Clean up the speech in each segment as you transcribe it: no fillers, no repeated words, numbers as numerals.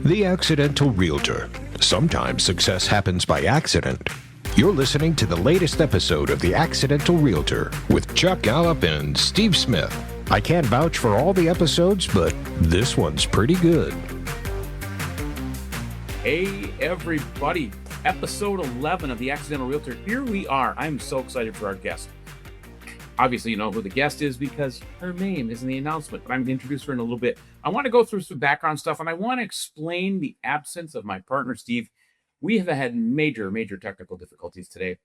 The Accidental Realtor. Sometimes success happens by accident. You're listening to the latest episode of The Accidental Realtor with Chuck Gallup and Steve Smith. I can't vouch for all the episodes, but this one's pretty good. Hey, everybody. Episode 11 of The Accidental Realtor. Here we are. I'm so excited for our guest. Obviously, you know who the guest is because her name is in the announcement, but I'm going to introduce her in a little bit. I want to go through some background stuff, and I want to explain the absence of my partner, Steve. We have had major technical difficulties today.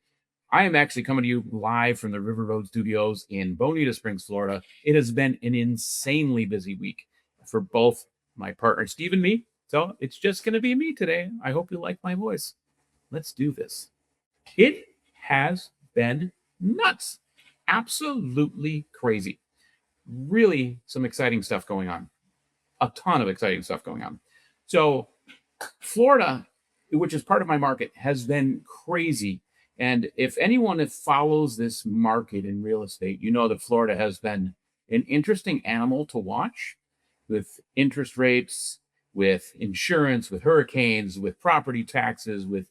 I am actually coming to you live from the River Road Studios in Bonita Springs, Florida. It has been an insanely busy week for both my partner, Steve, and me. So it's just going to be me today. I hope you like my voice. Let's do this. It has been nuts. Absolutely crazy. Really some exciting stuff going on. A ton of exciting stuff going on. So Florida, which is part of my market, has been crazy. And if anyone follows this market in real estate, you know that Florida has been an interesting animal to watch with interest rates, with insurance, with hurricanes, with property taxes, with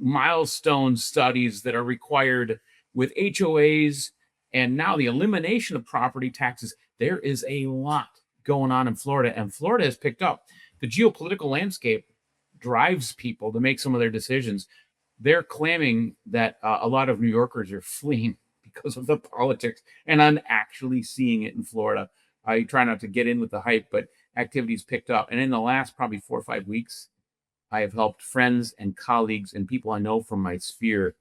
milestone studies that are required, with HOAs, and now the elimination of property taxes. There is a lot going on in Florida, and Florida has picked up. The geopolitical landscape drives people to make some of their decisions. They're claiming that a lot of New Yorkers are fleeing because of the politics, and I'm actually seeing it in Florida. I try not to get in with the hype, but activity's picked up. And in the last probably 4 or 5 weeks, I have helped friends and colleagues and people I know from my sphere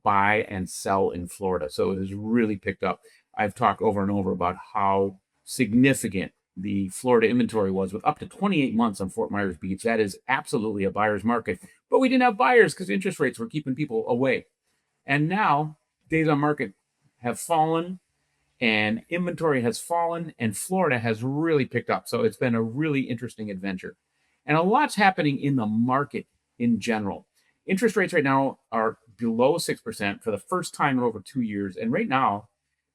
buy and sell in Florida. So it has really picked up. I've talked over and over about how significant the Florida inventory was, with up to 28 months on Fort Myers Beach. That is absolutely a buyer's market. But we didn't have buyers because interest rates were keeping people away. And now days on market have fallen and inventory has fallen, and Florida has really picked up. So it's been a really interesting adventure. And a lot's happening in the market in general. Interest rates right now are below 6% for the first time in over 2 years. And right now,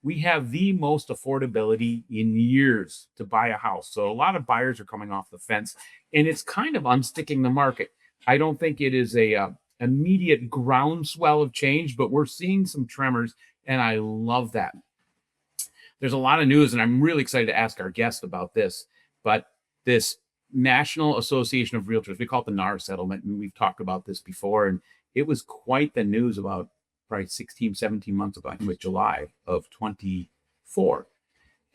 we have the most affordability in years to buy a house. So a lot of buyers are coming off the fence, and it's kind of unsticking the market. I don't think it is a immediate groundswell of change, but we're seeing some tremors, and I love that. There's a lot of news, and I'm really excited to ask our guest about this. But this National Association of Realtors, we call it the NAR Settlement, and we've talked about this before, and it was quite the news about probably 16, 17 months ago, with July of 24.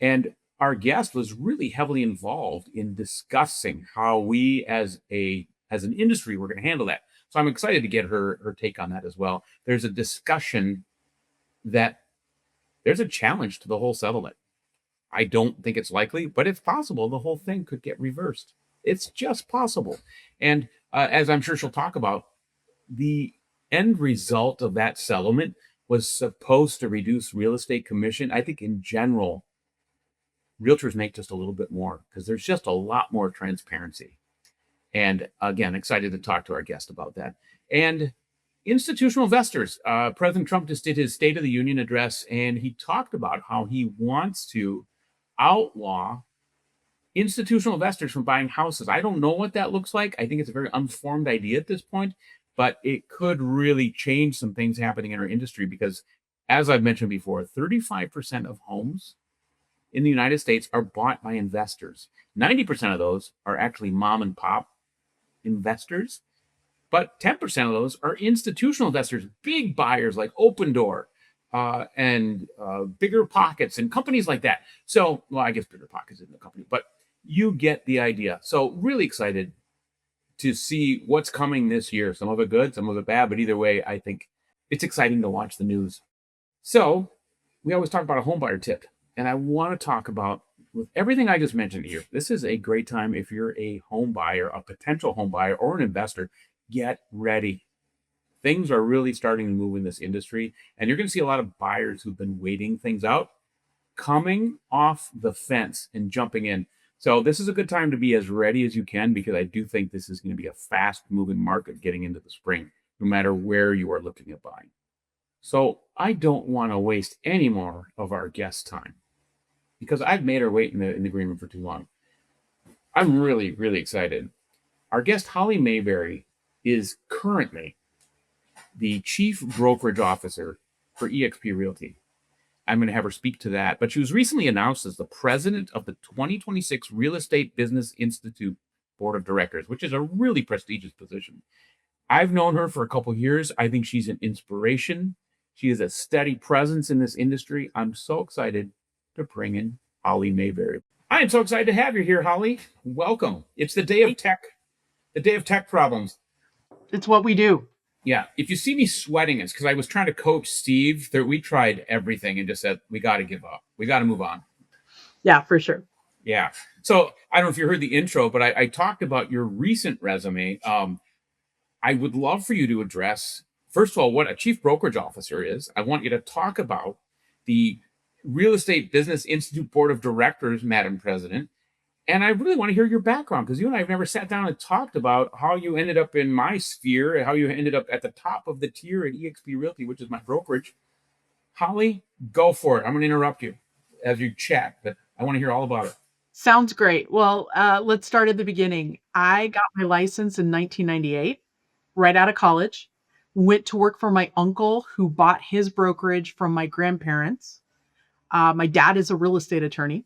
And our guest was really heavily involved in discussing how we as an industry, we're going to handle that. So I'm excited to get her take on that as well. There's a discussion that there's a challenge to the whole settlement. I don't think it's likely, but it's possible the whole thing could get reversed. It's just possible. And as I'm sure she'll talk about, the end result of that settlement was supposed to reduce real estate commission. I think in general, realtors make just a little bit more because there's just a lot more transparency. And again, excited to talk to our guest about that. And institutional investors. President Trump just did his State of the Union address, and he talked about how he wants to outlaw institutional investors from buying houses. I don't know what that looks like. I think it's a very unformed idea at this point, but it could really change some things happening in our industry because, as I've mentioned before, 35% of homes in the United States are bought by investors. 90% of those are actually mom and pop investors, but 10% of those are institutional investors, big buyers like Open Door and Bigger Pockets and companies like that. So, well, I guess Bigger Pockets isn't a company, but you get the idea. So really excited to see what's coming this year. Some of it good, some of it bad, but either way, I think it's exciting to watch the news. So we always talk about a home buyer tip, and I want to talk about, with everything I just mentioned here, this is a great time if you're a home buyer, a potential home buyer, or an investor. Get ready. Things are really starting to move in this industry, and you're going to see a lot of buyers who've been waiting things out coming off the fence and jumping in. So this is a good time to be as ready as you can, because I do think this is going to be a fast moving market getting into the spring, no matter where you are looking at buying. So I don't want to waste any more of our guest time because I've made her wait in the agreement for too long. I'm really, really excited. Our guest, Holly Mabery, is currently the Chief Brokerage Officer for eXp Realty. I'm going to have her speak to that. But she was recently announced as the president of the 2026 Real Estate Business Institute Board of Directors, which is a really prestigious position. I've known her for a couple of years. I think she's an inspiration. She is a steady presence in this industry. I'm so excited to bring in Holly Mabery. I am so excited to have you here, Holly. Welcome. It's the day of tech problems. It's what we do. Yeah. If you see me sweating, it's because I was trying to coach Steve. We tried everything and just said, we got to give up. We got to move on. Yeah, for sure. Yeah. So I don't know if you heard the intro, but I talked about your recent resume. I would love for you to address, first of all, what a chief brokerage officer is. I want you to talk about the Real Estate Business Institute Board of Directors, Madam President. And I really want to hear your background, because you and I have never sat down and talked about how you ended up in my sphere, how you ended up at the top of the tier at eXp Realty, which is my brokerage. Holly, go for it. I'm going to interrupt you as you chat, but I want to hear all about it. Sounds great. Well, let's start at the beginning. I got my license in 1998, right out of college. Went to work for my uncle, who bought his brokerage from my grandparents. My dad is a real estate attorney.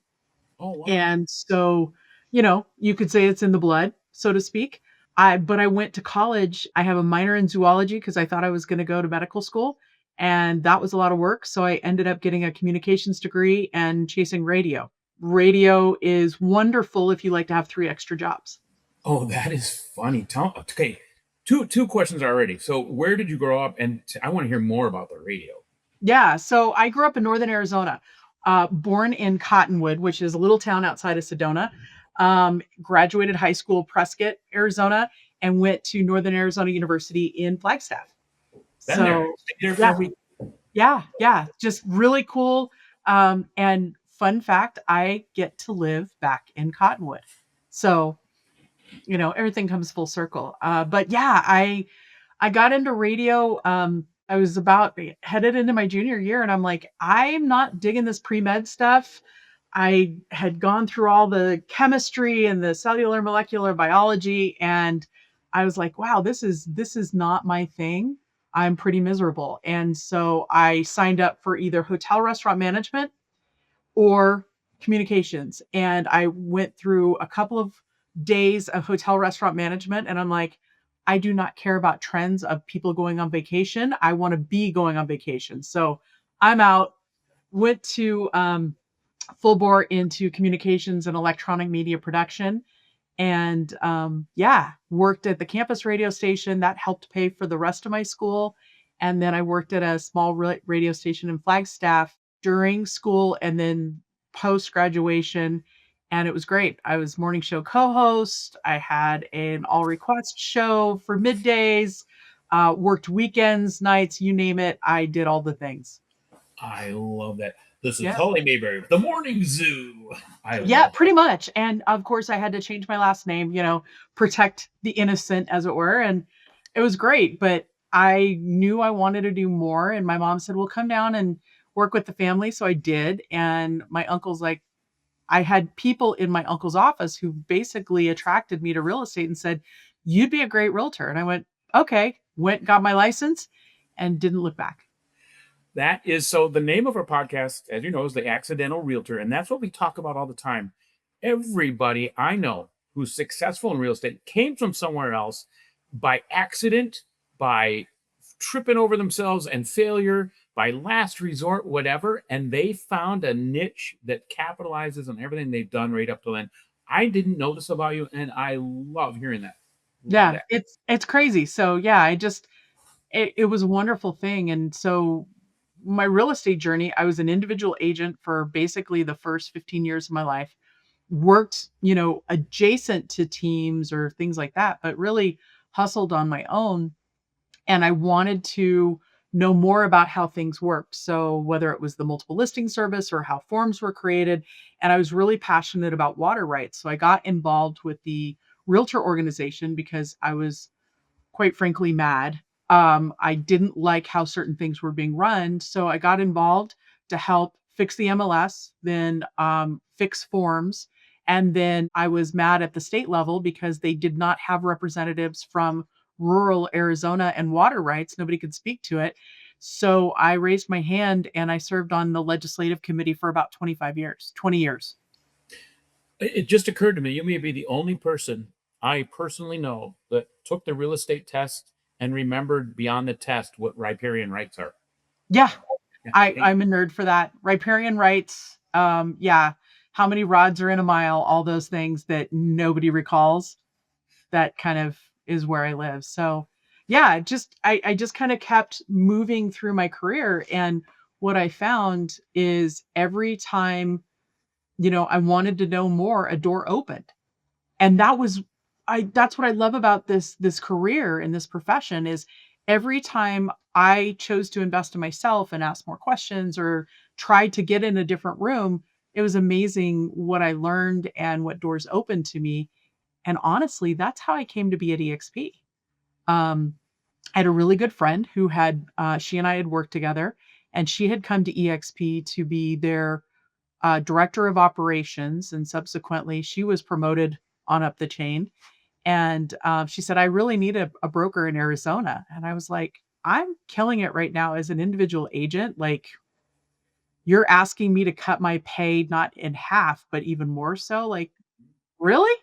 Oh, wow. And so, you could say it's in the blood, so to speak. But I went to college. I have a minor in zoology because I thought I was going to go to medical school. And that was a lot of work. So I ended up getting a communications degree and chasing radio. Radio is wonderful if you like to have 3 extra jobs. Oh, that is funny. Okay, two questions already. So where did you grow up? And I want to hear more about the radio. Yeah. So I grew up in Northern Arizona, born in Cottonwood, which is a little town outside of Sedona. Graduated high school, Prescott, Arizona, and went to Northern Arizona University in Flagstaff. Been there. Stayed there for a week. Yeah. Just really cool. And fun fact, I get to live back in Cottonwood. So, everything comes full circle. But yeah, I got into radio. I was about headed into my junior year, and I'm like, I'm not digging this pre-med stuff. I had gone through all the chemistry and the cellular molecular biology, and I was like, wow, this is not my thing. I'm pretty miserable. And so I signed up for either hotel restaurant management or communications. And I went through a couple of days of hotel restaurant management, and I'm like, I do not care about trends of people going on vacation. I want to be going on vacation. So I'm out, went to full bore into communications and electronic media production. And worked at the campus radio station. That helped pay for the rest of my school. And then I worked at a small radio station in Flagstaff during school and then post-graduation. And it was great. I was morning show co-host. I had an all request show for middays, worked weekends, nights, you name it. I did all the things. I love that. This is Holly Mabery, the Morning Zoo. Pretty much. And of course I had to change my last name, protect the innocent, as it were. And it was great, but I knew I wanted to do more. And my mom said, well, come down and work with the family. So I did. And my uncle's like, I had people in my uncle's office who basically attracted me to real estate and said, you'd be a great realtor. And I went, okay, got my license and didn't look back. That is, so the name of our podcast, as you know, is The Accidental Realtor. And that's what we talk about all the time. Everybody I know who's successful in real estate came from somewhere else by accident, by tripping over themselves and failure, by last resort, whatever. And they found a niche that capitalizes on everything they've done right up to then. I didn't know this about you, and I love hearing that. It's crazy. So yeah, it was a wonderful thing. And so my real estate journey, I was an individual agent for basically the first 15 years of my life, worked, adjacent to teams or things like that, but really hustled on my own. And I wanted to know more about how things worked. So whether it was the multiple listing service or how forms were created, and I was really passionate about water rights. So I got involved with the realtor organization because I was, quite frankly, mad. I didn't like how certain things were being run. So I got involved to help fix the MLS, then fix forms, And then I was mad at the state level because they did not have representatives from rural Arizona and water rights. Nobody could speak to it. So I raised my hand and I served on the legislative committee for about 25 years, 20 years. It just occurred to me, you may be the only person I personally know that took the real estate test and remembered beyond the test what riparian rights are. Yeah, Yeah. I'm a nerd for that. Riparian rights, yeah, how many rods are in a mile, all those things that nobody recalls. That kind of is where I live. So, yeah, I just kind of kept moving through my career, and what I found is every time, I wanted to know more, a door opened. And that's what I love about this career and this profession is every time I chose to invest in myself and ask more questions or tried to get in a different room, it was amazing what I learned and what doors opened to me. And honestly, that's how I came to be at eXp. Um, I had a really good friend who she and I had worked together, and she had come to eXp to be their director of operations. And subsequently, she was promoted on up the chain. And she said, I really need a broker in Arizona. And I was like, I'm killing it right now as an individual agent. Like, you're asking me to cut my pay not in half, but even more so. Like, really?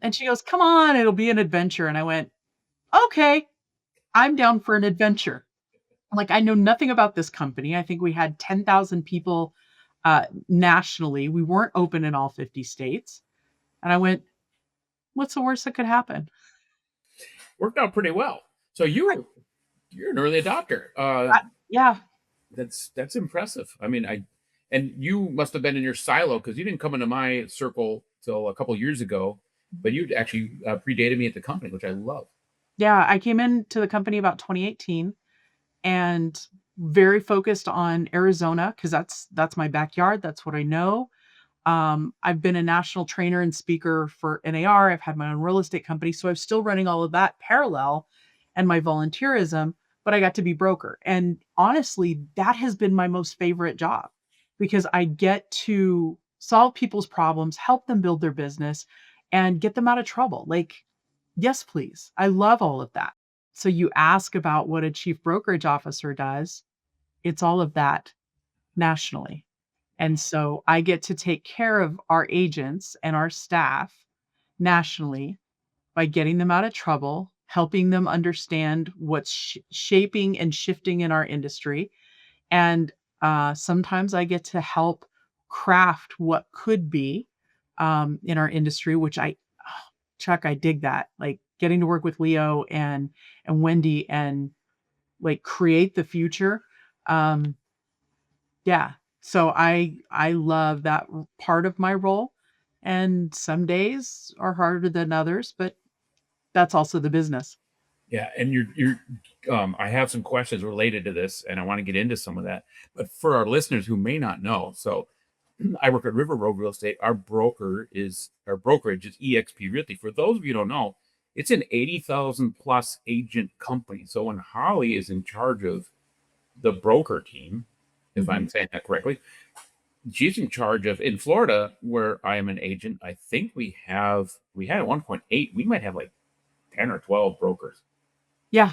And she goes, come on, it'll be an adventure. And I went, okay, I'm down for an adventure. Like, I know nothing about this company. I think we had 10,000 people nationally. We weren't open in all 50 states. And I went, what's the worst that could happen? Worked out pretty well. So you're an early adopter. Yeah. That's impressive. I mean, and you must have been in your silo because you didn't come into my circle till a couple years ago, but you actually predated me at the company, which I love. Yeah. I came into the company about 2018 and very focused on Arizona because that's my backyard. That's what I know. I've been a national trainer and speaker for NAR. I've had my own real estate company. So I'm still running all of that parallel and my volunteerism, but I got to be broker. And honestly, that has been my most favorite job because I get to solve people's problems, help them build their business, and get them out of trouble. Like, yes, please. I love all of that. So you ask about what a chief brokerage officer does. It's all of that nationally. And so I get to take care of our agents and our staff nationally by getting them out of trouble, helping them understand what's shaping and shifting in our industry. And sometimes I get to help craft what could be in our industry, which Chuck, I dig that. Like getting to work with Leo and Wendy and like create the future. Um, yeah. So I love that part of my role, and some days are harder than others, but that's also the business. Yeah, and you're I have some questions related to this, and I want to get into some of that. But for our listeners who may not know, so I work at River Road Real Estate. Our brokerage is eXp Realty. For those of you who don't know, it's an 80,000 plus agent company. So when Holly is in charge of the broker team, if I'm saying that correctly, she's in charge of in Florida, where I am an agent. I think we had at 1.8, we might have like 10 or 12 brokers. Yeah.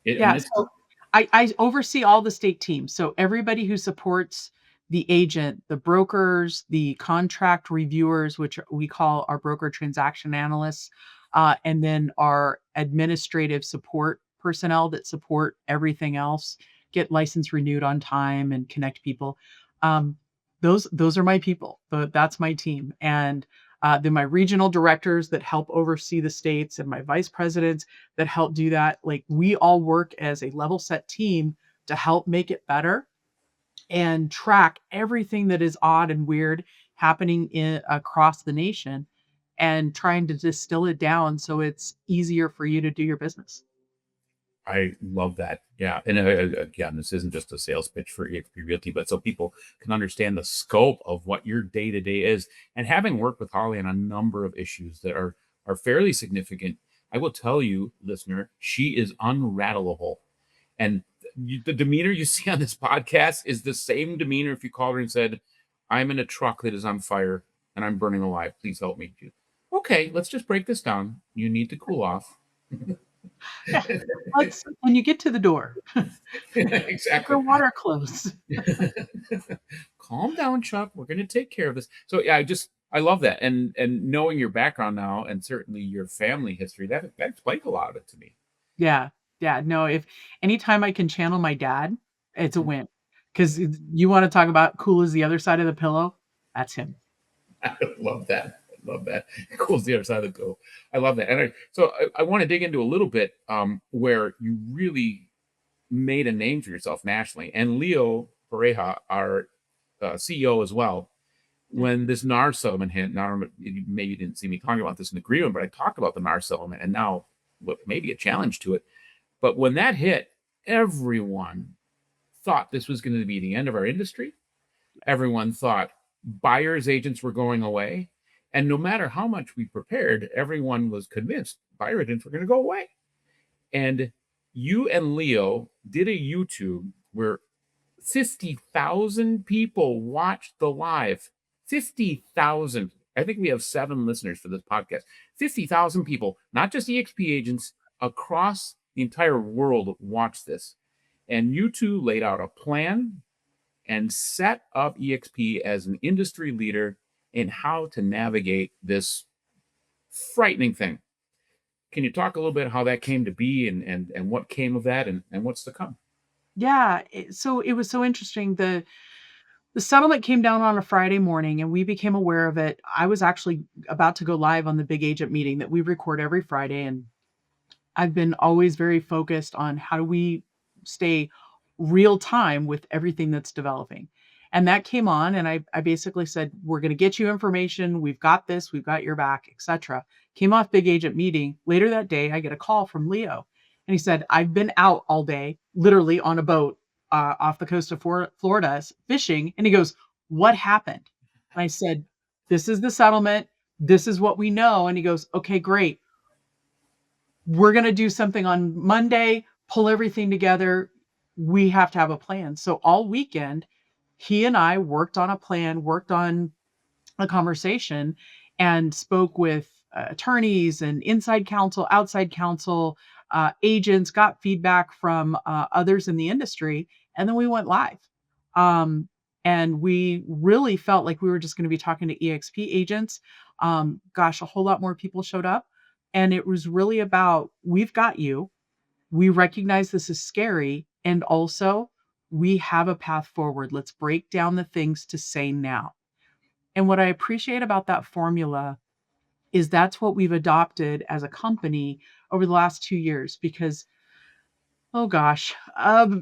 I Yeah. mean, So I oversee all the state teams. So everybody who supports the agent, the brokers, the contract reviewers, which we call our broker transaction analysts, and then our administrative support personnel that support everything else, get license renewed on time and connect people. Um, those are my people. That's my team. And then my regional directors that help oversee the states and my vice presidents that help do that. Like we all work as a level set team to help make it better and track everything that is odd and weird happening across the nation and trying to distill it down so it's easier for you to do your business. I love that. Yeah. And again, this isn't just a sales pitch for eXp Realty, but so people can understand the scope of what your day to day is. And having worked with Holly on a number of issues that are fairly significant, I will tell you, listener, she is unrattleable. And the demeanor you see on this podcast is the same demeanor if you called her and said, I'm in a truck that is on fire and I'm burning alive. Please help me. Okay, let's just break this down. You need to cool off. Yeah. Let's when you get to the door, keep Exactly. your water close. Calm down, Chuck. We're going to take care of this. So yeah, I love that, and knowing your background now, and certainly your family history, that explains a lot of it to me. Yeah. Yeah, no, if anytime I can channel my dad, it's a win. 'Cause you wanna talk about cool as the other side of the pillow? That's him. I love that. I love that. Cool's the other side of the pillow. I love that. And I want to dig into a little bit where you really made a name for yourself nationally. And Leo Pareja, our CEO as well, when this NAR settlement hit, now maybe you didn't see me talking about this in the agreement, but I talked about the NAR settlement and now what maybe a challenge to it. But when that hit, everyone thought this was going to be the end of our industry. Everyone thought buyers agents were going away. And no matter how much we prepared, everyone was convinced buyer agents were going to go away. And you and Leo did a YouTube where 50,000 people watched the live. 50,000. I think we have 7 listeners for this podcast. 50,000 people, not just eXp agents, across the entire world watched this. And you two laid out a plan and set up eXp as an industry leader in how to navigate this frightening thing. Can you talk a little bit how that came to be and what came of that and what's to come? Yeah, so it was so interesting. The settlement came down on a Friday morning, and we became aware of it. I was actually about to go live on the big agent meeting that we record every Friday, and I've been always very focused on how do we stay real time with everything that's developing. And that came on, and I basically said, "We're going to get you information. We've got this. We've got your back, etc." Came off big agent meeting. Later that day, I get a call from Leo, and he said, "I've been out all day, literally on a boat off the coast of Florida fishing." And he goes, "What happened?" And I said, "This is the settlement. This is what we know." And he goes, "Okay, great. We're going to do something on Monday, pull everything together. We have to have a plan." So all weekend, he and I worked on a plan, worked on a conversation, and spoke with attorneys and inside counsel, outside counsel, agents, got feedback from others in the industry, and then we went live. And we really felt like we were just going to be talking to EXP agents. Gosh, a whole lot more people showed up. And it was really about, we've got you. We recognize this is scary. And also, we have a path forward. Let's break down the things to say now. And what I appreciate about that formula is that's what we've adopted as a company over the last 2 years because, oh gosh,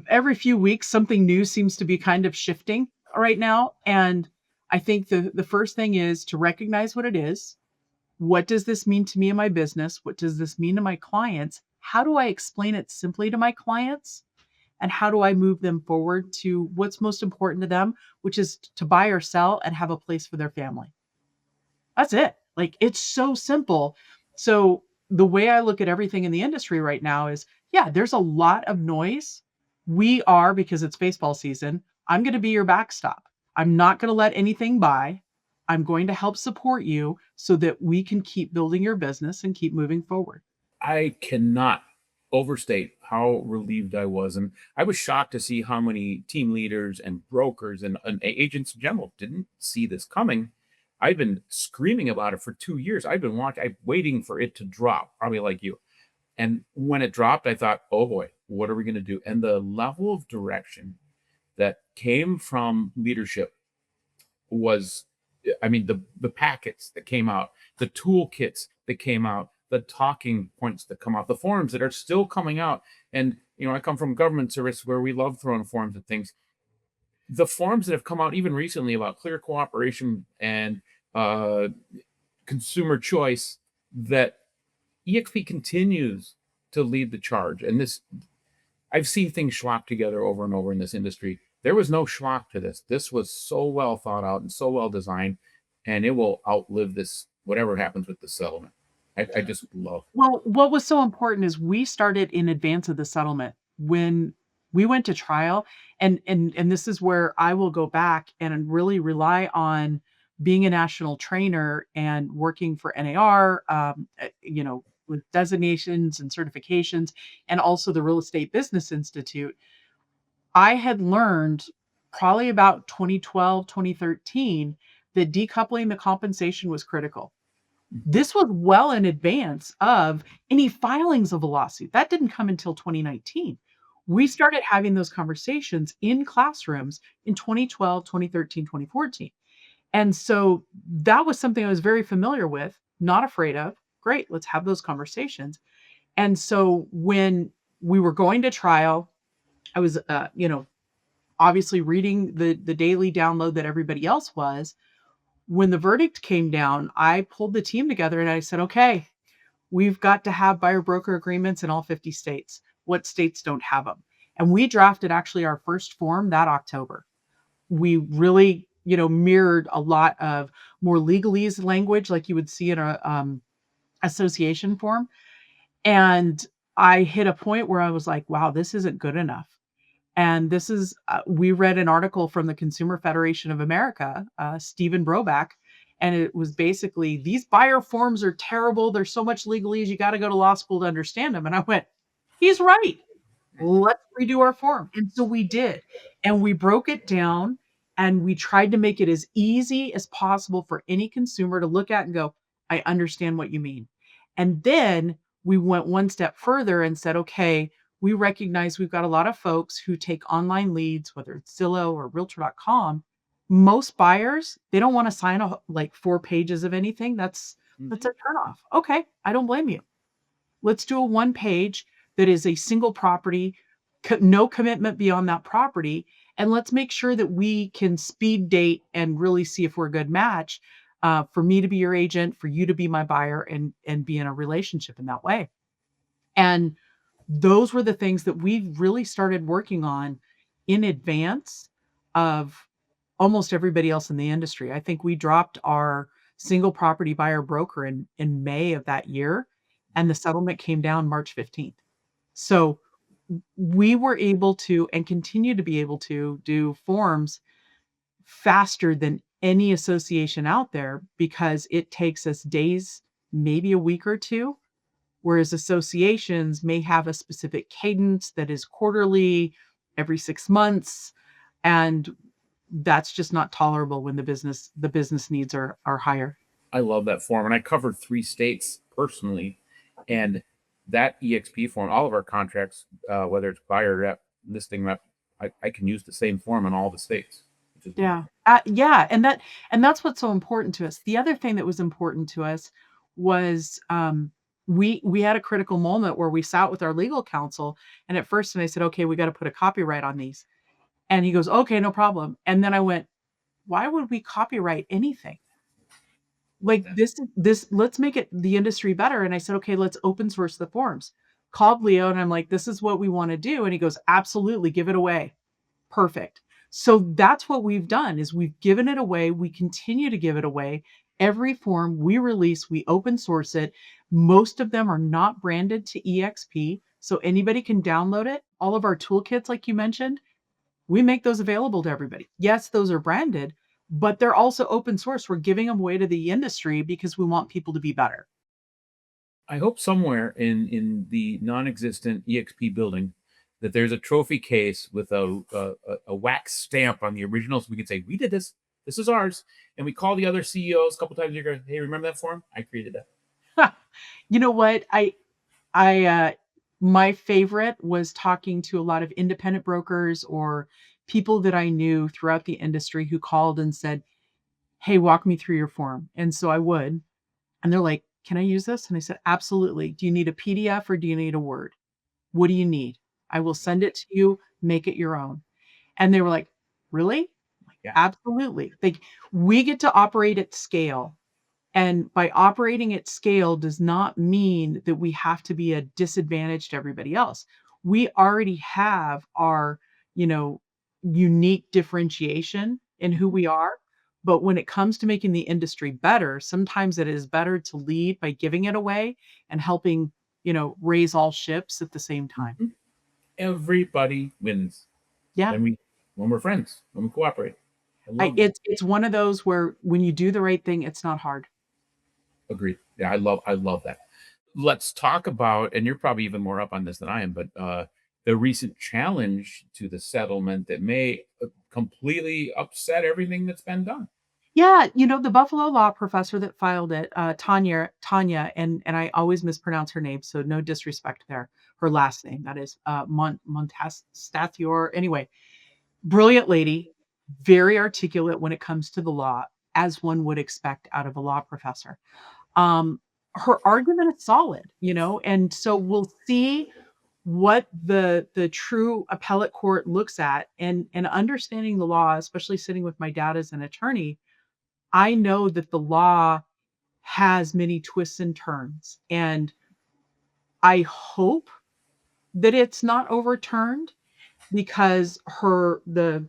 every few weeks, something new seems to be kind of shifting right now. And I think the first thing is to recognize what it is. What does this mean to me and my business? What does this mean to my clients? How do I explain it simply to my clients? And how do I move them forward to what's most important to them, which is to buy or sell and have a place for their family? That's it. Like, it's so simple. So the way I look at everything in the industry right now is, yeah, there's a lot of noise. We are, because it's baseball season, I'm going to be your backstop. I'm not going to let anything by. I'm going to help support you so that we can keep building your business and keep moving forward. I cannot overstate how relieved I was. And I was shocked to see how many team leaders and brokers and agents in general didn't see this coming. I've been screaming about it for 2 years. I'm waiting for it to drop, probably like you. And when it dropped, I thought, oh boy, what are we going to do? And the level of direction that came from leadership was, I mean, the packets that came out, the toolkits that came out, the talking points that come out, the forms that are still coming out. And, I come from government service where we love throwing forms at things. The forms that have come out even recently about clear cooperation and uh, consumer choice, that EXP continues to lead the charge. And this, I've seen things schlock together over and over in this industry. There was no schlock to this. This was so well thought out and so well designed, and it will outlive this, whatever happens with the settlement. I just love. Well, what was so important is we started in advance of the settlement. When we went to trial, and this is where I will go back and really rely on being a national trainer and working for NAR, with designations and certifications, and also the Real Estate Business Institute, I had learned probably about 2012, 2013 that decoupling the compensation was critical. This was well in advance of any filings of a lawsuit. That didn't come until 2019. We started having those conversations in classrooms in 2012, 2013, 2014. And so that was something I was very familiar with, not afraid of. Great, let's have those conversations. And so when we were going to trial, I was, obviously reading the daily download that everybody else was. When the verdict came down, I pulled the team together and I said, okay, we've got to have buyer broker agreements in all 50 states. What states don't have them? And we drafted actually our first form that October. We really, mirrored a lot of more legalese language like you would see in a association form. And I hit a point where I was like, wow, this isn't good enough. And this is, we read an article from the Consumer Federation of America, Stephen Broback, and it was basically, these buyer forms are terrible. There's so much legalese. You got to go to law school to understand them. And I went, he's right. Let's redo our form. And so we did. And we broke it down and we tried to make it as easy as possible for any consumer to look at and go, I understand what you mean. And then we went one step further and said, okay, we recognize we've got a lot of folks who take online leads, whether it's Zillow or realtor.com. Most buyers, they don't want to sign like 4 pages of anything. That's a turnoff. Okay, I don't blame you. Let's do a 1 page that is a single property, no commitment beyond that property, and let's make sure that we can speed date and really see if we're a good match, for me to be your agent, for you to be my buyer, and be in a relationship in that way. And those were the things that we really started working on in advance of almost everybody else in the industry. I think we dropped our single property buyer broker in May of that year, and the settlement came down March 15th. So we were able to, and continue to be able to, do forms faster than any association out there because it takes us days, maybe a week or two, whereas associations may have a specific cadence that is quarterly, every 6 months, and that's just not tolerable when the business needs are higher. I love that form. And I covered 3 states personally. And that eXp form, all of our contracts, whether it's buyer rep, listing rep, I can use the same form in all the states. Yeah. Yeah. And that's what's so important to us. The other thing that was important to us was, we had a critical moment where we sat with our legal counsel, and at first, and I said, okay, we got to put a copyright on these. And he goes, okay, no problem. And then I went, why would we copyright anything? Like this, let's make it the industry better. And I said, okay, let's open source the forms. Called Leo and I'm like, this is what we want to do. And he goes, absolutely, give it away. Perfect. So that's what we've done is we've given it away. We continue to give it away. Every form we release, we open source it. Most of them are not branded to eXp, so anybody can download it. All of our toolkits, like you mentioned, we make those available to everybody. Yes, those are branded, but they're also open source. We're giving them away to the industry because we want people to be better. I hope somewhere in the non-existent eXp building that there's a trophy case with a wax stamp on the original, so we can say we did this. This is ours, and we call the other CEOs a couple times a year. Go, hey, remember that form? I created that. You know what? My favorite was talking to a lot of independent brokers or people that I knew throughout the industry who called and said, hey, walk me through your form. And so I would. And they're like, can I use this? And I said, absolutely. Do you need a PDF or do you need a Word? What do you need? I will send it to you, make it your own. And they were like, really? I'm like, Yeah. absolutely. We get to operate at scale. And by operating at scale does not mean that we have to be a disadvantage to everybody else. We already have our, unique differentiation in who we are. But when it comes to making the industry better, sometimes it is better to lead by giving it away and helping, raise all ships at the same time. Everybody wins. Yeah. When we're friends, when we cooperate. I love that. It's one of those where when you do the right thing, it's not hard. Agreed. Yeah, I love that. Let's talk about, and you're probably even more up on this than I am, but the recent challenge to the settlement that may completely upset everything that's been done. Yeah, the Buffalo law professor that filed it, Tanya, and I always mispronounce her name, so no disrespect there. Her last name, that is, Montastathior. Anyway, brilliant lady, very articulate when it comes to the law, as one would expect out of a law professor. Um, Her argument is solid, and so we'll see what the true appellate court looks at, and understanding the law, especially sitting with my dad as an attorney. I know that the law has many twists and turns, and I hope that it's not overturned because her the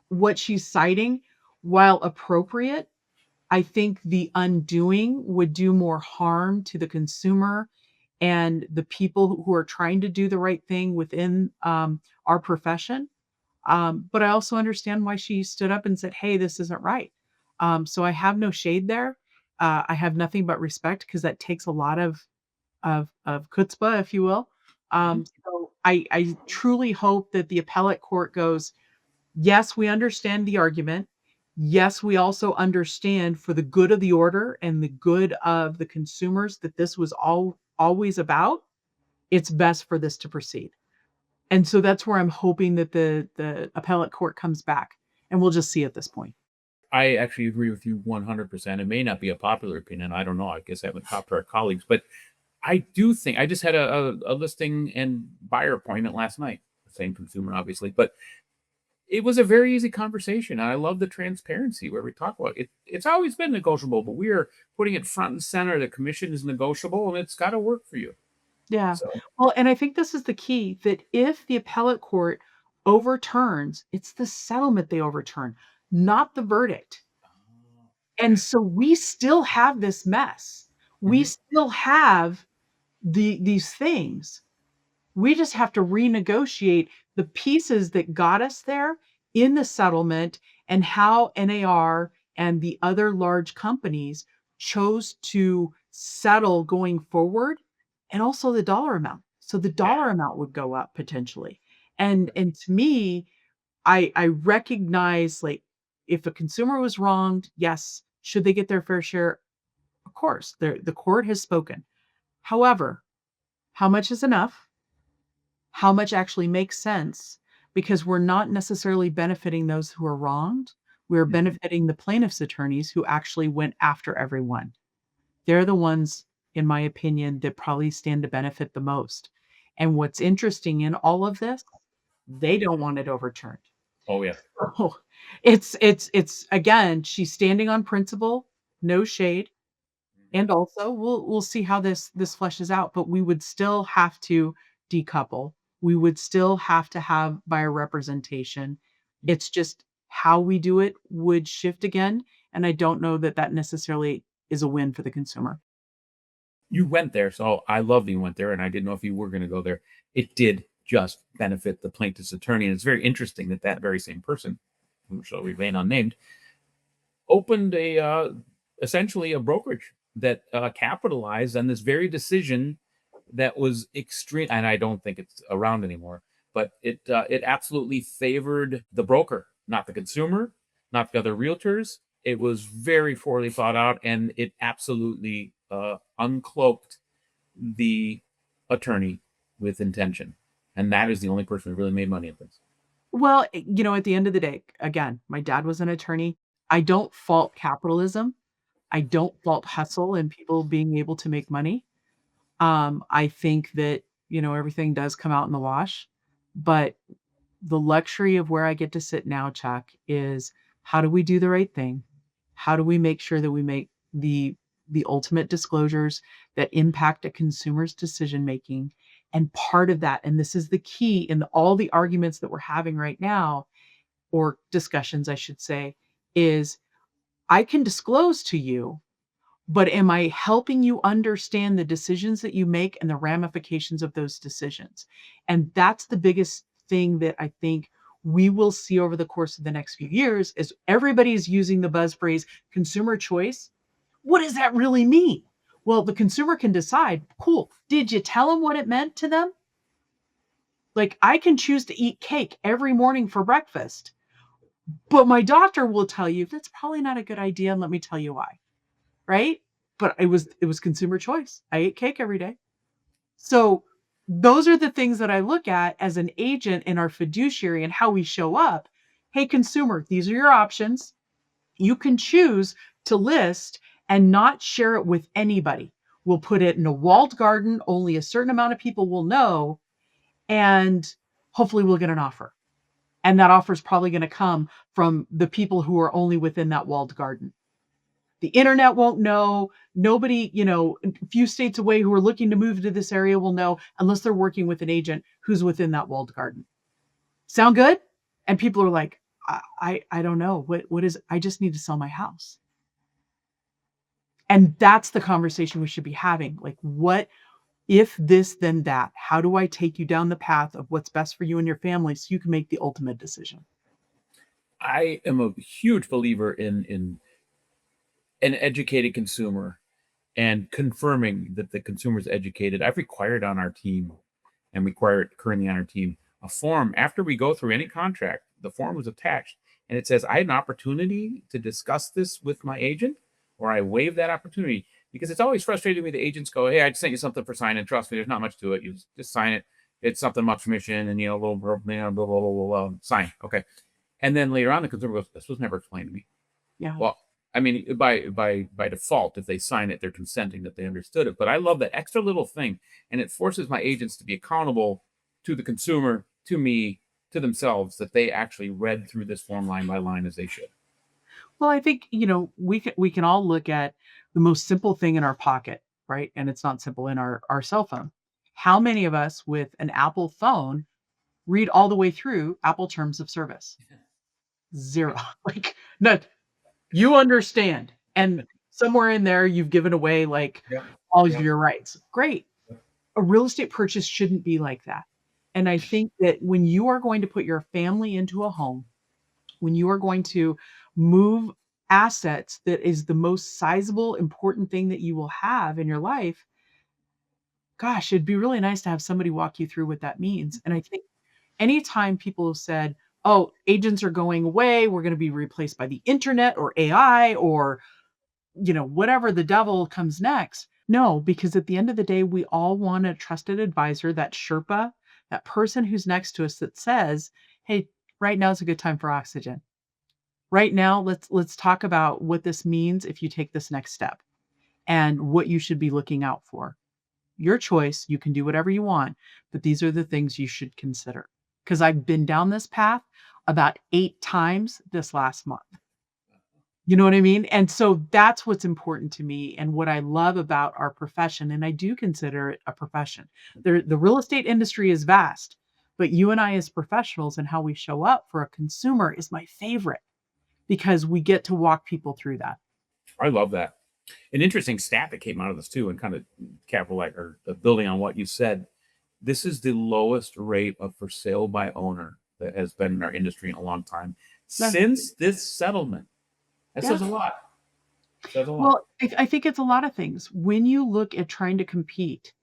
what she's citing, while appropriate, I think the undoing would do more harm to the consumer and the people who are trying to do the right thing within, our profession. But I also understand why she stood up and said, "Hey, this isn't right." So I have no shade there. I have nothing but respect because that takes a lot of chutzpah, if you will. Mhm. So I truly hope that the appellate court goes, yes, we understand the argument. Yes, we also understand for the good of the order and the good of the consumers that this was always about. It's best for this to proceed. And so that's where I'm hoping that the appellate court comes back, and we'll just see at this point. I actually agree with you 100%. It may not be a popular opinion. I don't know. I guess I haven't talked to our colleagues, but I do think I just had a listing and buyer appointment last night. Same consumer, obviously, but it was a very easy conversation. And I love the transparency where we talk about it. It's always been negotiable, but we are putting it front and center. The commission is negotiable, and it's got to work for you. Yeah. So Well, and I think this is the key, that if the appellate court overturns, it's the settlement they overturn, not the verdict. And so we still have this mess. We mhm. still have these things. We just have to renegotiate the pieces that got us there in the settlement and how NAR and the other large companies chose to settle going forward, and also the dollar amount. So the Yeah. dollar amount would go up potentially. And to me, I recognize, like, if a consumer was wronged, yes, should they get their fair share? Of course, the court has spoken. However, how much is enough? How much actually makes sense, because we're not necessarily benefiting those who are wronged. We're Mhm. benefiting the plaintiff's attorneys who actually went after everyone. They're the ones, in my opinion, that probably stand to benefit the most. And what's interesting in all of this, they don't want it overturned. Oh yeah. Oh, it's again, she's standing on principle, no shade. Mhm. And also, we'll see how this fleshes out, but we would still have to decouple. We would still have to have buyer representation. It's just how we do it would shift again, and I don't know that that necessarily is a win for the consumer. You went there, so I love that you went there, and I didn't know if you were going to go there. It did just benefit the plaintiff's attorney, and it's very interesting that that very same person, who shall remain unnamed, opened a essentially a brokerage that capitalized on this very decision that was extreme. And I don't think it's around anymore, but it absolutely favored the broker, not the consumer, not the other realtors. It was very poorly thought out, and it absolutely uncloaked the attorney with intention. And that is the only person who really made money at this. Well, at the end of the day, again, my dad was an attorney. I don't fault capitalism. I don't fault hustle and people being able to make money. I think that, everything does come out in the wash, but the luxury of where I get to sit now, Chuck, is how do we do the right thing? How do we make sure that we make the ultimate disclosures that impact a consumer's decision making? And part of that, and this is the key in all the arguments that we're having right now, or discussions, I should say, is I can disclose to you, but am I helping you understand the decisions that you make and the ramifications of those decisions? And that's the biggest thing that I think we will see over the course of the next few years is everybody's using the buzz phrase consumer choice. What does that really mean? Well, the consumer can decide, cool. Did you tell them what it meant to them? Like, I can choose to eat cake every morning for breakfast, but my doctor will tell you that's probably not a good idea. And let me tell you why. Right. But it was consumer choice. I ate cake every day. So those are the things that I look at as an agent in our fiduciary and how we show up. Hey, consumer, these are your options. You can choose to list and not share it with anybody. We'll put it in a walled garden. Only a certain amount of people will know. And hopefully we'll get an offer. And that offer is probably going to come from the people who are only within that walled garden. The internet won't know. Nobody, a few states away who are looking to move to this area will know unless they're working with an agent who's within that walled garden. Sound good? And people are like, I don't know. What is, I just need to sell my house. And that's the conversation we should be having. Like, what if this, then that? How do I take you down the path of what's best for you and your family so you can make the ultimate decision? I am a huge believer in an educated consumer and confirming that the consumer is educated. I've required on our team, and require it currently on our team, a form after we go through any contract. The form was attached, and it says I had an opportunity to discuss this with my agent, or I waive that opportunity, because it's always frustrating me. The agents go, "Hey, I just sent you something for signing. Trust me, there's not much to it. You just sign it. It's something about commission and a little blah, blah, blah, blah, blah, sign, okay." And then later on, the consumer goes, "This was never explained to me." Yeah. Well, I mean, by default, if they sign it, they're consenting that they understood it. But I love that extra little thing, and it forces my agents to be accountable to the consumer, to me, to themselves, that they actually read through this form line by line as they should. Well, I think, we can all look at the most simple thing in our pocket, right? And it's not simple in our cell phone. How many of us with an Apple phone read all the way through Apple terms of service? Zero. Like, no, you understand. And somewhere in there, you've given away like Yeah. all of Yeah. your rights. Great. A real estate purchase shouldn't be like that. And I think that when you are going to put your family into a home, when you are going to move assets that is the most sizable, important thing that you will have in your life, gosh, it'd be really nice to have somebody walk you through what that means. And I think anytime people have said, oh, agents are going away, we're going to be replaced by the internet or AI or, whatever the devil comes next. No, because at the end of the day, we all want a trusted advisor, that Sherpa, that person who's next to us that says, hey, right now is a good time for oxygen. Right now, let's talk about what this means if you take this next step and what you should be looking out for. Your choice, you can do whatever you want, but these are the things you should consider. Because I've been down this path about 8 times this last month. You know what I mean? And so that's what's important to me and what I love about our profession, and I do consider it a profession. The real estate industry is vast, but you and I as professionals and how we show up for a consumer is my favorite because we get to walk people through that. I love that. An interesting stat that came out of this too, and kind of capitalizing or building on what you said. This is the lowest rate of for sale by owner that has been in our industry in a long time That's since this settlement. That says a Yeah. lot. Says a lot. Well, I think it's a lot of things. When you look at trying to compete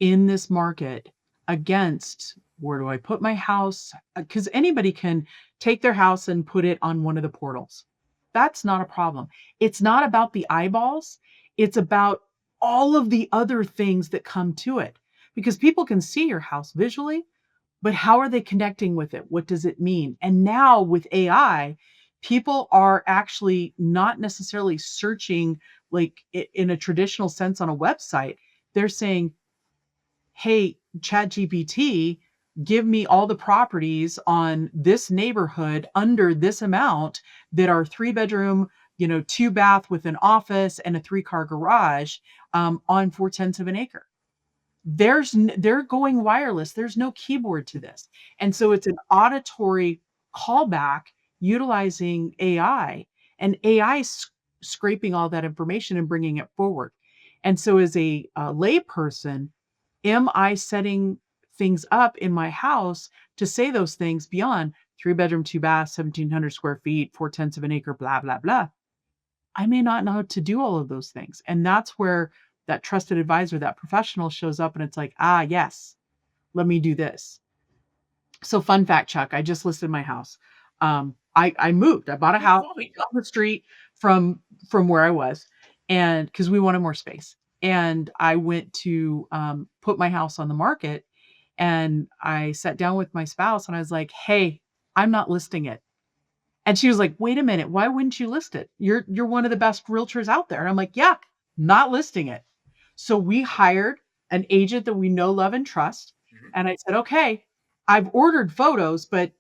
in this market against where do I put my house? Because anybody can take their house and put it on one of the portals. That's not a problem. It's not about the eyeballs. It's about all of the other things that come to it. Because people can see your house visually, but how are they connecting with it? What does it mean? And now with AI, people are actually not necessarily searching like in a traditional sense on a website. They're saying, hey, ChatGPT, give me all the properties on this neighborhood under this amount that are 3-bedroom, 2-bath with an office and a 3-car garage on 4/10 of an acre. They're going wireless. There's no keyboard to this. And so it's an auditory callback utilizing AI, and AI scraping all that information and bringing it forward. And so as a layperson, am I setting things up in my house to say those things beyond 3-bedroom, 2-bath, 1,700 square feet, 4/10 of an acre, blah, blah, blah. I may not know how to do all of those things. And that's where that trusted advisor, that professional shows up and it's like, ah, yes, let me do this. So fun fact, Chuck, I just listed my house. I moved. I bought a house down the street from where I was, and because we wanted more space. And I went to put my house on the market, and I sat down with my spouse and I was like, "Hey, I'm not listing it." And she was like, "Wait a minute, why wouldn't you list it? You're one of the best realtors out there." And I'm like, "Yeah, not listing it." So we hired an agent that we know, love, and trust. And I said, "Okay, I've ordered photos, but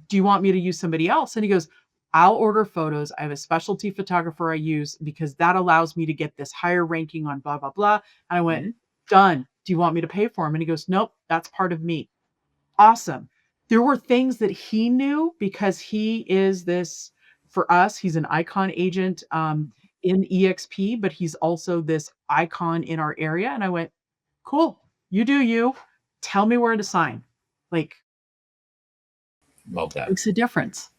do you want me to use somebody else?" And he goes, "I'll order photos. I have a specialty photographer I use because that allows me to get this higher ranking on blah, blah, blah." And I went, Mhm. "Done. Do you want me to pay for him?" And he goes, "Nope, that's part of me." Awesome. There were things that he knew because he is this for us, he's an icon agent, in eXp, but he's also this icon in our area, and I went, "Cool. You do you. Tell me where to sign." Like, Love that. makes a difference.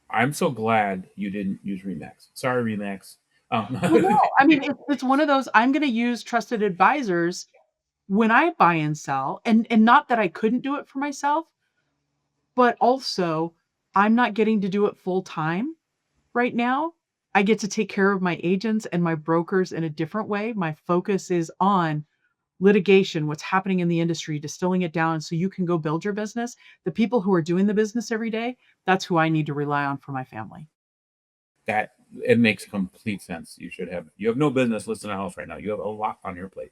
I'm so glad you didn't use Remax. Sorry, Remax. Well, no, I mean, it's one of those I'm gonna use trusted advisors when I buy and sell, and not that I couldn't do it for myself, but also I'm not getting to do it full time right now. I get to take care of my agents and my brokers in a different way. My focus is on litigation, what's happening in the industry, distilling it down so you can go build your business. The people who are doing the business every day, that's who I need to rely on for my family. that it makes complete sense. You have no business listing a house right now. You have a lot on your plate.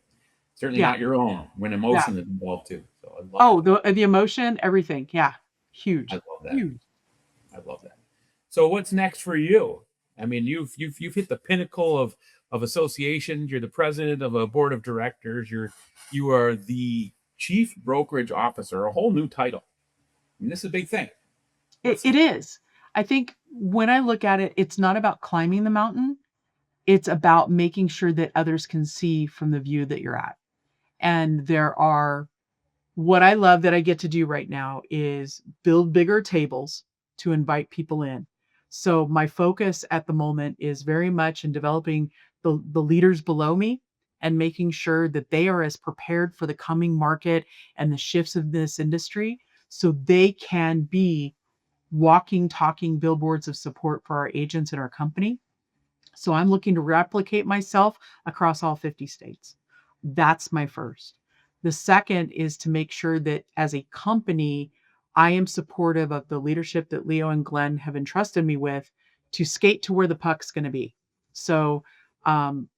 Certainly Yeah. not your own when Yeah. emotion is involved too. So I love Oh, the emotion, everything. Yeah. I Huge. love that. Huge. I love that. So what's next for you? I mean, you've hit the pinnacle of associations. You're the president of a board of directors. You are the chief brokerage officer, a whole new title. I mean, this is a big thing. What's It is. I think when I look at it, it's not about climbing the mountain. It's about making sure that others can see from the view that you're at. And there are what I love that I get to do right now is build bigger tables to invite people in. So my focus at the moment is very much in developing the leaders below me and making sure that they are as prepared for the coming market and the shifts of this industry so they can be walking, talking billboards of support for our agents and our company. So I'm looking to replicate myself across all 50 states. That's my first. The second is to make sure that as a company, I am supportive of the leadership that Leo and Glenn have entrusted me with to skate to where the puck's going to be. So,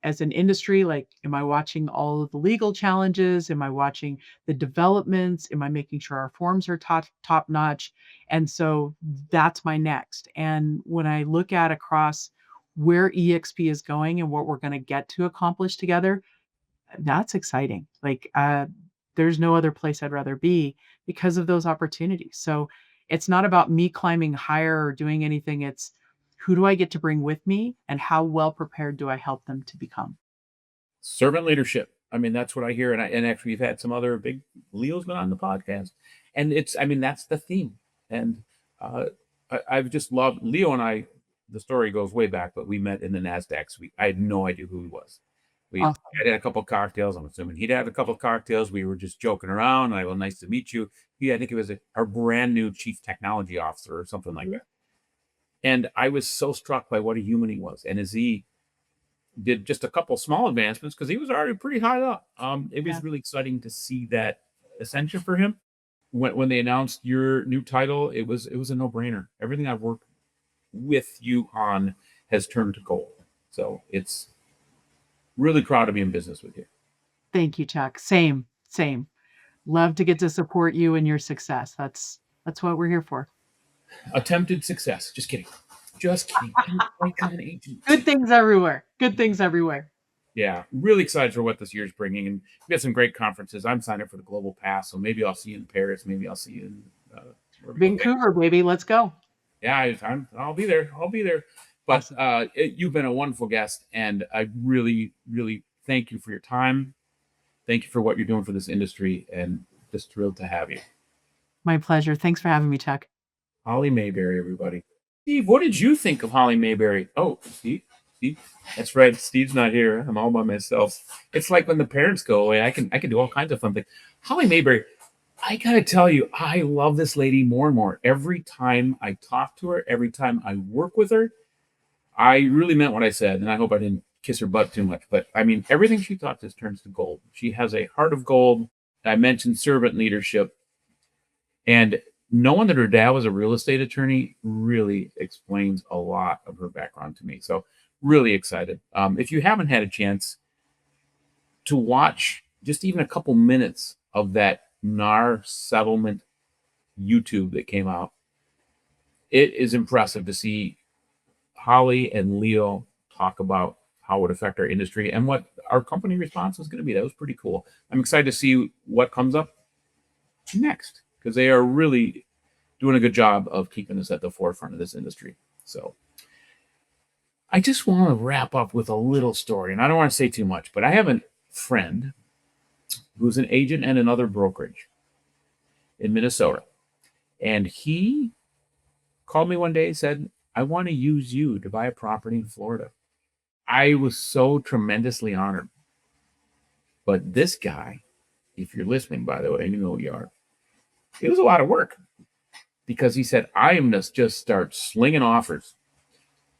as an industry, like, am I watching all of the legal challenges? Am I watching the developments? Am I making sure our forms are top notch? And so that's my next. And when I look at across where eXp is going and what we're gonna get to accomplish together, that's exciting. Like, there's no other place I'd rather be because of those opportunities. So, it's not about me climbing higher or doing anything, it's who do I get to bring with me and how well prepared do I help them to become? servant leadership? I mean, that's what I hear. And actually, we've had some other big Leo's been on the podcast, and I mean, that's the theme. And I've just loved Leo and I. The story goes way back, but we met in the Nasdaq suite. I had no idea who he was. We Awesome. had a couple of cocktails. I'm assuming he'd had a couple of cocktails. We were just joking around. I well, nice to meet you. I think it was our brand new chief technology officer or something like Mhm. that. And I was so struck by what a human he was. And as he did just a couple small advancements, because he was already pretty high up, it Yeah. was really exciting to see that ascension for him. When they announced your new title, it was a no brainer. Everything I've worked with you on has turned to gold. So it's really proud to be in business with you. Thank you, Chuck. Same, same. Love to get to support you and your success. That's what we're here for. Attempted success. Just kidding. Just kidding. I'm quite an agent. Good things everywhere. Good things everywhere. Yeah, really excited for what this year's bringing, and we got some great conferences. I'm signed up for the Global Pass, so maybe I'll see you in Paris. Maybe I'll see you in where we go next. Vancouver, baby. Let's go. Yeah, I'll be there. I'll be there. But Awesome. you've been a wonderful guest, and I really, really thank you for your time. Thank you for what you're doing for this industry, and just thrilled to have you. My pleasure. Thanks for having me, Chuck. Holly Mabery, everybody. Steve, what did you think of Holly Mabery? Oh, Steve, that's right. Steve's not here. I'm all by myself. It's like when the parents go away, I can do all kinds of fun things. Holly Mabery, I gotta tell you, I love this lady more and more. Every time I talk to her, every time I work with her, I really meant what I said, and I hope I didn't kiss her butt too much. But I mean, everything she touches turns to gold. She has a heart of gold. I mentioned servant leadership, and knowing that her dad was a real estate attorney really explains a lot of her background to me. So really excited. If you haven't had a chance to watch just even a couple minutes of that NAR Settlement YouTube that came out, it is impressive to see Holly and Leo talk about how it would affect our industry and what our company response is going to be. That was pretty cool. I'm excited to see what comes up next, because they are really doing a good job of keeping us at the forefront of this industry. So I just want to wrap up with a little story, and I don't want to say too much, but I have a friend who's an agent and another brokerage in Minnesota, and he called me one day and said, I want to use you to buy a property in Florida. I was so tremendously honored. But this guy, if you're listening, by the way, and you know who you are, it was a lot of work, because he said, I am going to just start slinging offers.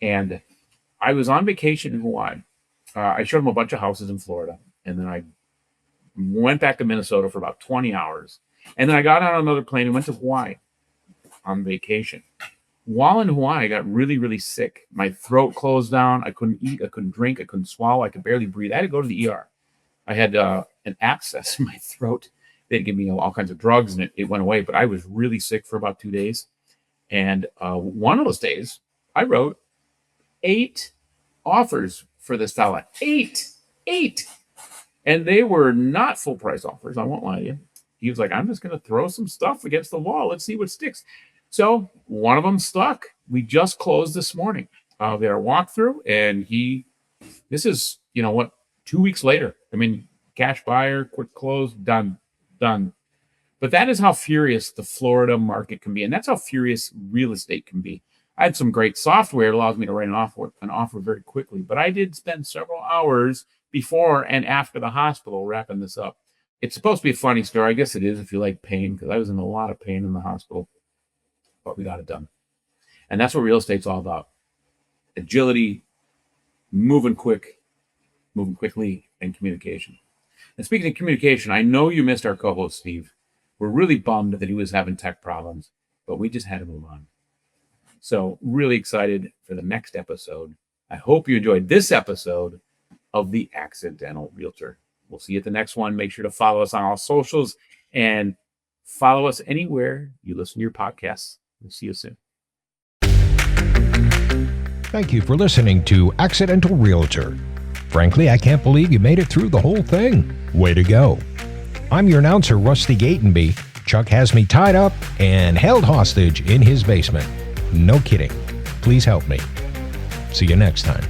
And I was on vacation in Hawaii. I showed him a bunch of houses in Florida. And then I went back to Minnesota for about 20 hours. And then I got on another plane and went to Hawaii on vacation. While in Hawaii, I got really, really sick. My throat closed down. I couldn't eat. I couldn't drink. I couldn't swallow. I could barely breathe. I had to go to the ER. I had an abscess in my throat. They gave me all kinds of drugs, and it went away. But I was really sick for about 2 days. And one of those days, I wrote 8 offers for this fella. 8. And they were not full price offers. I won't lie to you. He was like, I'm just going to throw some stuff against the wall. Let's see what sticks. So one of them stuck. We just closed this morning. We had our walkthrough, and this is, 2 weeks later. I mean, cash buyer, quick close, done. But that is how furious the Florida market can be. And that's how furious real estate can be. I had some great software that allows me to write an offer very quickly, but I did spend several hours before and after the hospital wrapping this up. It's supposed to be a funny story. I guess it is if you like pain, because I was in a lot of pain in the hospital. But we got it done. And that's what real estate's all about. Agility, moving quickly, and communication. And speaking of communication, I know you missed our co-host, Steve. We're really bummed that he was having tech problems, but we just had to move on. So really excited for the next episode. I hope you enjoyed this episode of The Accidental Realtor. We'll see you at the next one. Make sure to follow us on all socials and follow us anywhere you listen to your podcasts. We'll see you soon. Thank you for listening to Accidental Realtor. Frankly, I can't believe you made it through the whole thing. Way to go. I'm your announcer, Rusty Gatenby. Chuck has me tied up and held hostage in his basement. No kidding. Please help me. See you next time.